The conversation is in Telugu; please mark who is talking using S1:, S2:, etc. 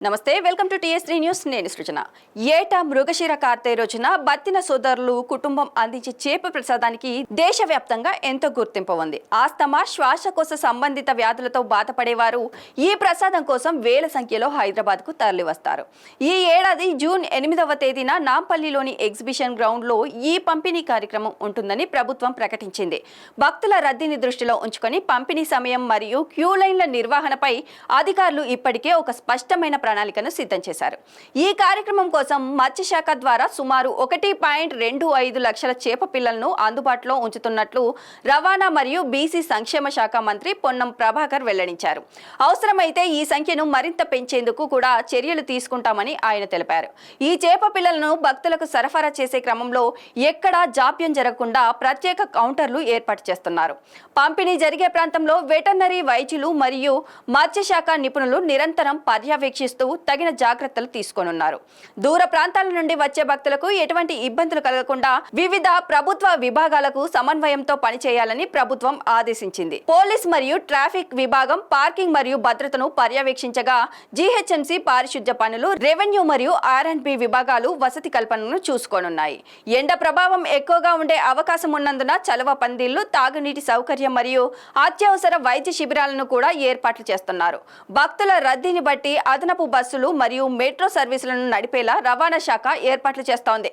S1: నమస్తే, వెల్కమ్ టు టీఎస్3 న్యూస్. నేను సృజన. ఏటా మృగశిర కార్తె రోజున బత్తిన సోదరులు కుటుంబం అందించే చేప ప్రసాదానికి దేశవ్యాప్తంగా ఎంతో గుర్తింపు ఉంది. ఆస్తమా, శ్వాసకోశ సంబంధిత వ్యాధులతో బాధపడేవారు ఈ ప్రసాదం కోసం వేల సంఖ్యలో హైదరాబాద్కు తరలివస్తారు. ఈ ఏడాది జూన్ 8వ తేదీన నాంపల్లిలోని ఎగ్జిబిషన్ గ్రౌండ్లో ఈ పంపిణీ కార్యక్రమం ఉంటుందని ప్రభుత్వం ప్రకటించింది. భక్తుల రద్దీని దృష్టిలో ఉంచుకొని పంపిణీ సమయం మరియు క్యూ లైన్ల నిర్వహణపై అధికారులు ఇప్పటికే ఒక స్పష్టమైన ప్రణాళికను సిద్ధం చేశారు. ఈ కార్యక్రమం కోసం మత్స్యశాఖ ద్వారా సుమారు 1.25 లక్షల చేప పిల్లలను అందుబాటులో ఉంచుతున్నట్లు రవాణా మరియు బీసీ సంక్షేమ శాఖ మంత్రి పొన్నం ప్రభాకర్ వెల్లడించారు. అవసరమైతే ఈ సంఖ్యను మరింత పెంచేందుకు కూడా చర్యలు తీసుకుంటామని ఆయన తెలిపారు. ఈ చేప పిల్లలను భక్తులకు సరఫరా చేసే క్రమంలో ఎక్కడా జాప్యం జరగకుండా ప్రత్యేక కౌంటర్లు ఏర్పాటు చేస్తున్నారు. పంపిణీ జరిగే ప్రాంతంలో వెటర్నరీ వైద్యులు మరియు మత్స్యశాఖ నిపుణులు నిరంతరం పర్యవేక్షిస్తూ తగిన జాగ్రత్తలు తీసుకోనున్నారు. దూర ప్రాంతాల నుండి వచ్చే భక్తులకు ఎటువంటి ఇబ్బందులు కలగకుండా వివిధ ప్రభుత్వ విభాగాలకు సమన్వయంతో పనిచేయాలని ప్రభుత్వం ఆదేశించింది. పోలీస్ మరియు ట్రాఫిక్ విభాగం పార్కింగ్ మరియు భద్రతను పర్యవేక్షించగా జీహెచ్ఎంసీ పారిశుద్ధ్య పనులు, రెవెన్యూ మరియు R&B విభాగాలు వసతి కల్పనను చూసుకోనున్నాయి. ఎండ ప్రభావం ఎక్కువగా ఉండే అవకాశం ఉన్నందున చలవ పందిళ్లు, తాగునీటి సౌకర్యం మరియు అత్యవసర వైద్య శిబిరాలను కూడా ఏర్పాట్లు చేస్తున్నారు. భక్తుల రద్దీని బట్టి అదనపు బస్సులు మరియు మెట్రో సర్వీసులను నడిపేలా రవాణా శాఖ ఏర్పాట్లు చేస్తోంది.